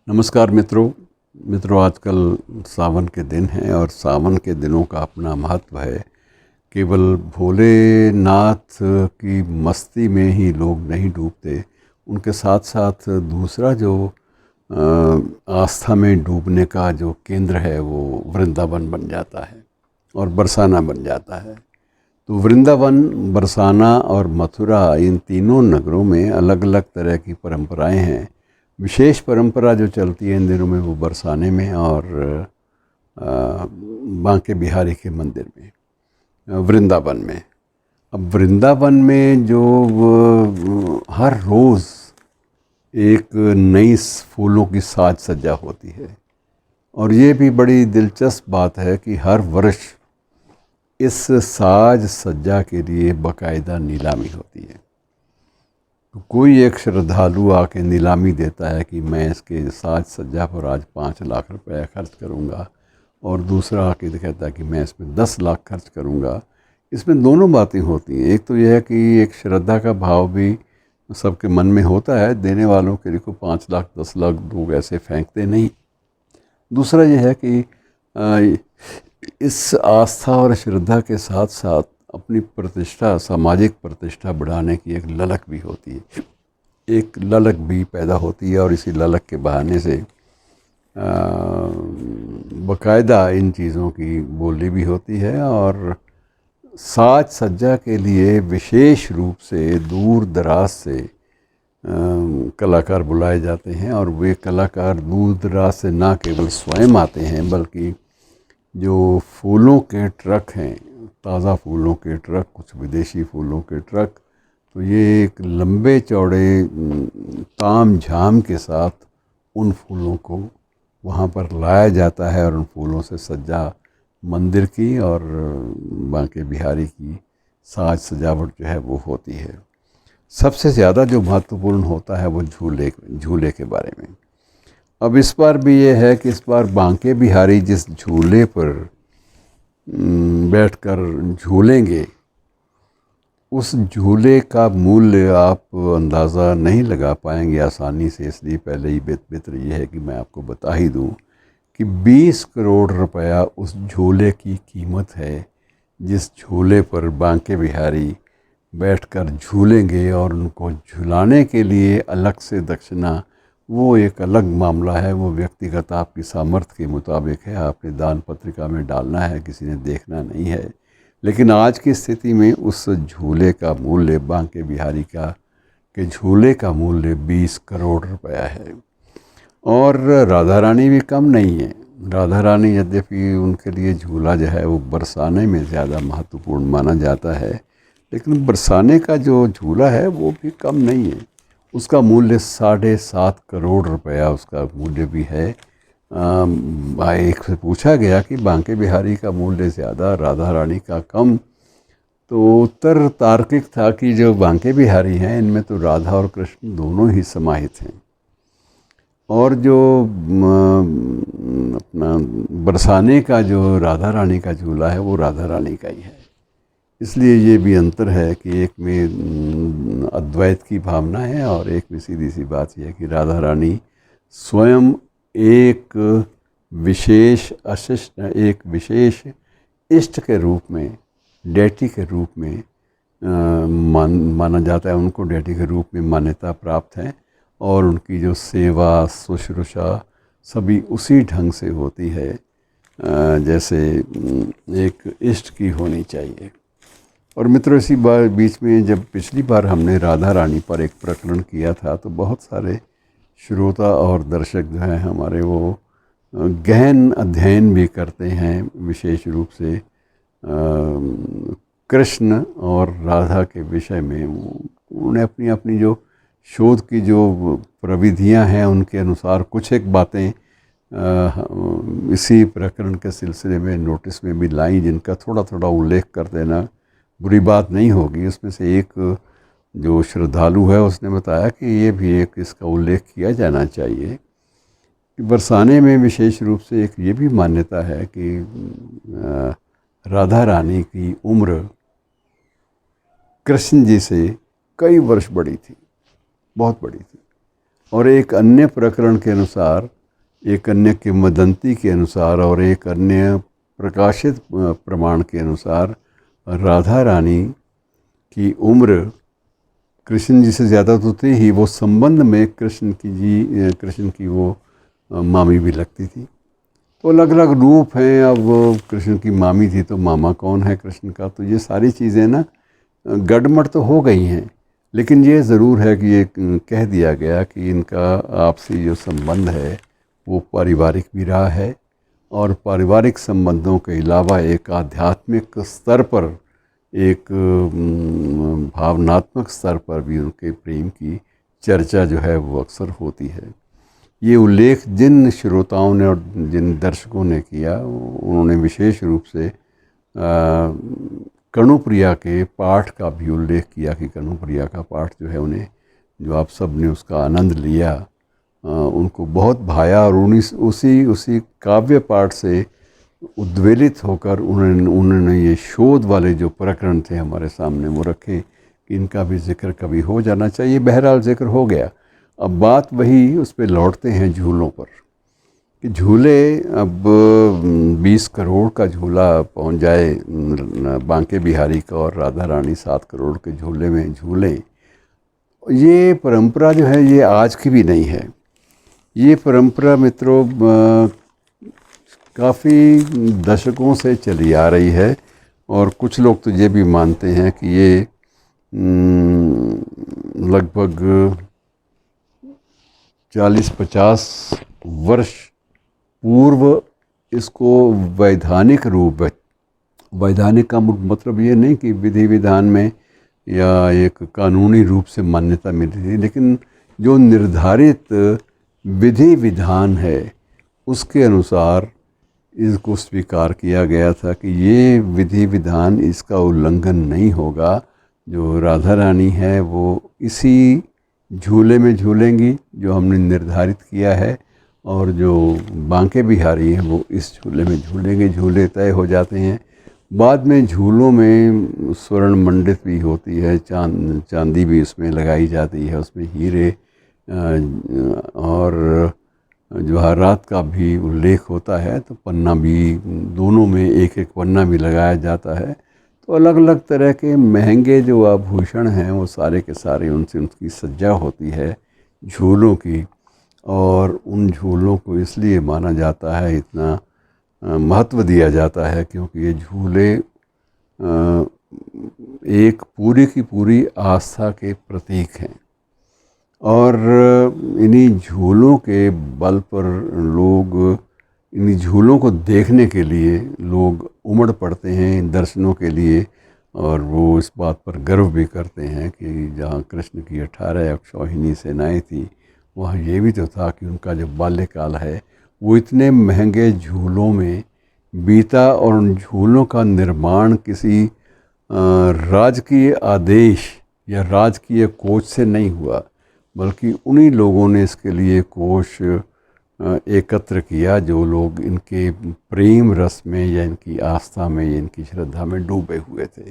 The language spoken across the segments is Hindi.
नमस्कार मित्रों आजकल सावन के दिन हैं और सावन के दिनों का अपना महत्व है। केवल भोलेनाथ की मस्ती में ही लोग नहीं डूबते, उनके साथ साथ दूसरा जो आस्था में डूबने का जो केंद्र है वो वृंदावन बन जाता है और बरसाना बन जाता है। तो वृंदावन, बरसाना और मथुरा, इन तीनों नगरों में अलग अलग तरह की परंपराएं हैं। विशेष परंपरा जो चलती है इन दिनों में वो बरसाने में और बांके बिहारी के मंदिर में, वृंदावन में। अब वृंदावन में जो हर रोज़ एक नई फूलों की साज सज्जा होती है और ये भी बड़ी दिलचस्प बात है कि हर वर्ष इस साज सज्जा के लिए बाकायदा नीलामी होती है। तो कोई एक श्रद्धालु आके नीलामी देता है कि मैं इसके साज सज्जा पर आज 5 लाख रुपए खर्च करूंगा, और दूसरा आके कहता है कि मैं इसमें 10 लाख खर्च करूंगा। इसमें दोनों बातें होती हैं। एक तो यह है कि एक श्रद्धा का भाव भी सबके मन में होता है, देने वालों के लिए को 5 लाख 10 लाख लोग ऐसे फेंकते नहीं। दूसरा यह है कि इस आस्था और श्रद्धा के साथ साथ अपनी प्रतिष्ठा, सामाजिक प्रतिष्ठा बढ़ाने की एक ललक भी होती है, एक ललक भी पैदा होती है और इसी ललक के बहाने से बाकायदा इन चीज़ों की बोली भी होती है। और साज सज्जा के लिए विशेष रूप से दूर दराज से कलाकार बुलाए जाते हैं, और वे कलाकार दूर दराज से ना केवल स्वयं आते हैं बल्कि जो फूलों के ट्रक हैं, ताज़ा फूलों के ट्रक, कुछ विदेशी फूलों के ट्रक, तो ये एक लंबे चौड़े ताम झाम के साथ उन फूलों को वहाँ पर लाया जाता है और उन फूलों से सज्जा मंदिर की और बांके बिहारी की साज सजावट जो है वो होती है। सबसे ज़्यादा जो महत्वपूर्ण होता है वो झूले के बारे में। अब इस बार भी ये है कि इस बार बांके बिहारी जिस झूले पर बैठकर झूलेंगे, उस झूले का मूल्य आप अंदाज़ा नहीं लगा पाएंगे आसानी से। इसलिए पहले ही बेहतर ये है कि मैं आपको बता ही दूं कि 20 करोड़ रुपया उस झूले की कीमत है, जिस झूले पर बांके बिहारी बैठकर झूलेंगे। और उनको झुलाने के लिए अलग से दक्षिणा, वो एक अलग मामला है, वो व्यक्तिगत आपकी सामर्थ्य के मुताबिक है, आपने दान पत्रिका में डालना है, किसी ने देखना नहीं है। लेकिन आज की स्थिति में उस झूले का मूल्य, बांके बिहारी के झूले का मूल्य 20 करोड़ रुपया है। और राधा रानी भी कम नहीं है। राधा रानी यद्यपि उनके लिए झूला जो है वो बरसाने में ज़्यादा महत्वपूर्ण माना जाता है, लेकिन बरसाने का जो झूला है वो भी कम नहीं है। उसका मूल्य 7.5 करोड़ रुपया उसका मूल्य भी है। एक से पूछा गया कि बांके बिहारी का मूल्य ज़्यादा, राधा रानी का कम, तो उत्तर तार्किक था कि जो बांके बिहारी हैं इनमें तो राधा और कृष्ण दोनों ही समाहित हैं, और जो अपना बरसाने का जो राधा रानी का झूला है वो राधा रानी का ही है। इसलिए ये भी अंतर है कि एक में अद्वैत की भावना है और एक में सीधी सी बात यह है कि राधा रानी स्वयं एक विशेष इष्ट के रूप में, डेटी के रूप में माना जाता है। उनको डेटी के रूप में मान्यता प्राप्त है और उनकी जो सेवा शुश्रूषा सभी उसी ढंग से होती है जैसे एक इष्ट की होनी चाहिए। और मित्रों, इसी बार बीच में जब पिछली बार हमने राधा रानी पर एक प्रकरण किया था तो बहुत सारे श्रोता और दर्शक जो हैं हमारे वो गहन अध्ययन भी करते हैं, विशेष रूप से कृष्ण और राधा के विषय में। उन्होंने अपनी अपनी जो शोध की जो प्रविधियां हैं उनके अनुसार कुछ एक बातें इसी प्रकरण के सिलसिले में नोटिस में भी लाई, जिनका थोड़ा थोड़ा उल्लेख कर देना बुरी बात नहीं होगी। उसमें से एक जो श्रद्धालु है उसने बताया कि ये भी एक इसका उल्लेख किया जाना चाहिए कि बरसाने में विशेष रूप से एक ये भी मान्यता है कि राधा रानी की उम्र कृष्ण जी से कई वर्ष बड़ी थी, बहुत बड़ी थी। और एक अन्य प्रकरण के अनुसार एक अन्य किंवदंती के अनुसार और एक अन्य प्रकाशित प्रमाण के अनुसार राधा रानी की उम्र कृष्ण जी से ज़्यादा तो थी ही, वो संबंध में कृष्ण की वो मामी भी लगती थी। तो अलग अलग रूप हैं। अब वो कृष्ण की मामी थी तो मामा कौन है कृष्ण का, तो ये सारी चीज़ें ना गड़मड़ तो हो गई हैं। लेकिन ये ज़रूर है कि ये कह दिया गया कि इनका आपसी जो संबंध है वो पारिवारिक भी रहा है, और पारिवारिक संबंधों के अलावा एक आध्यात्मिक स्तर पर, एक भावनात्मक स्तर पर भी उनके प्रेम की चर्चा जो है वो अक्सर होती है। ये उल्लेख जिन श्रोताओं ने और जिन दर्शकों ने किया, उन्होंने विशेष रूप से कणुप्रिया के पाठ का भी उल्लेख किया कि कणुप्रिया का पाठ जो है उन्हें, जो आप सब ने उसका आनंद लिया, उनको बहुत भाया, और उसी काव्य पाठ से उद्वेलित होकर उन्होंने ये शोध वाले जो प्रकरण थे हमारे सामने वो रखे कि इनका भी जिक्र कभी हो जाना चाहिए। बहरहाल जिक्र हो गया। अब बात वही उस पर लौटते हैं झूलों पर कि झूले, अब 20 करोड़ का झूला पहुंच जाए बांके बिहारी का और राधा रानी 7 करोड़ के झूले में झूलें, ये परंपरा जो है ये आज की भी नहीं है। ये परंपरा मित्रों काफ़ी दशकों से चली आ रही है, और कुछ लोग तो ये भी मानते हैं कि ये लगभग 40-50 वर्ष पूर्व इसको वैधानिक रूप, वैधानिक का मतलब ये नहीं कि विधि विधान में या एक कानूनी रूप से मान्यता मिली थी, लेकिन जो निर्धारित विधि विधान है उसके अनुसार इसको स्वीकार किया गया था कि ये विधि विधान, इसका उल्लंघन नहीं होगा। जो राधा रानी है वो इसी झूले में झूलेंगी जो हमने निर्धारित किया है, और जो बांके बिहारी हैं वो इस झूले में झूलेंगे। झूले तय हो जाते हैं। बाद में झूलों में स्वर्ण मंडित भी होती है, चांदी भी उसमें लगाई जाती है, उसमें हीरे और जवाहरात का भी उल्लेख होता है। तो पन्ना भी, दोनों में एक एक पन्ना भी लगाया जाता है। तो अलग अलग तरह के महंगे जो आभूषण हैं वो सारे के सारे उनसे उनकी सज्जा होती है झूलों की, और उन झूलों को इसलिए माना जाता है, इतना महत्व दिया जाता है क्योंकि ये झूले एक पूरी की पूरी आस्था के प्रतीक हैं। और इन्हीं झूलों के बल पर लोग, इन्हीं झूलों को देखने के लिए लोग उमड़ पड़ते हैं दर्शनों के लिए, और वो इस बात पर गर्व भी करते हैं कि जहाँ कृष्ण की 18 अक्षौहिणी सेनाएँ थी, वहाँ ये भी तो था कि उनका जो बाल्यकाल है वो इतने महंगे झूलों में बीता, और उन झूलों का निर्माण किसी राजकीय आदेश या राजकीय कोष से नहीं हुआ, बल्कि उन्हीं लोगों ने इसके लिए कोष एकत्र किया जो लोग इनके प्रेम रस में या इनकी आस्था में या इनकी श्रद्धा में डूबे हुए थे।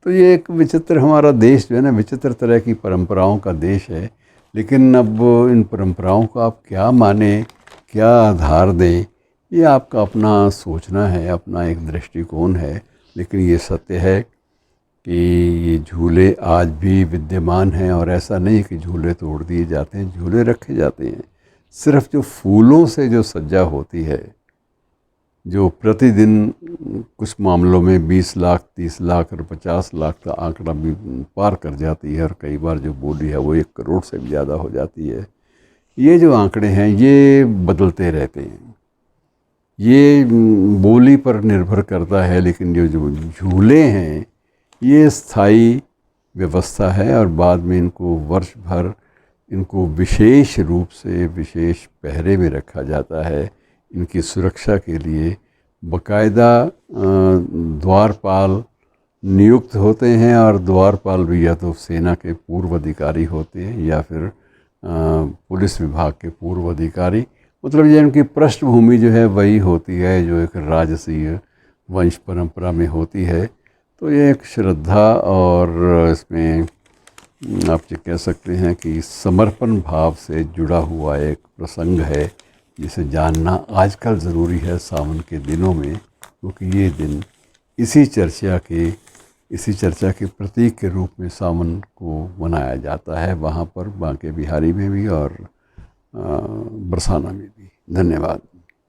तो ये एक विचित्र, हमारा देश जो है ना, विचित्र तरह की परंपराओं का देश है। लेकिन अब इन परंपराओं को आप क्या माने, क्या आधार दें, ये आपका अपना सोचना है, अपना एक दृष्टिकोण है। लेकिन ये सत्य है कि ये झूले आज भी विद्यमान हैं, और ऐसा नहीं कि झूले तोड़ दिए जाते हैं, झूले रखे जाते हैं। सिर्फ जो फूलों से जो सज्जा होती है, जो प्रतिदिन कुछ मामलों में 20 लाख, 30 लाख और 50 लाख का आंकड़ा भी पार कर जाती है, और कई बार जो बोली है वो 1 करोड़ से भी ज़्यादा हो जाती है। ये जो आंकड़े हैं ये बदलते रहते हैं, ये बोली पर निर्भर करता है। लेकिन जो झूले हैं ये स्थायी व्यवस्था है, और बाद में इनको वर्ष भर इनको विशेष रूप से विशेष पहरे में रखा जाता है। इनकी सुरक्षा के लिए बाकायदा द्वारपाल नियुक्त होते हैं, और द्वारपाल भी या तो सेना के पूर्व अधिकारी होते हैं या फिर पुलिस विभाग के पूर्व अधिकारी। मतलब ये इनकी पृष्ठभूमि जो है वही होती है जो एक राजसीय वंश परंपरा में होती है। तो ये एक श्रद्धा और इसमें आप ये कह सकते हैं कि समर्पण भाव से जुड़ा हुआ एक प्रसंग है जिसे जानना आजकल ज़रूरी है सावन के दिनों में, क्योंकि ये दिन इसी चर्चा के प्रतीक के रूप में सावन को मनाया जाता है, वहाँ पर बांके बिहारी में भी और बरसाना में भी। धन्यवाद।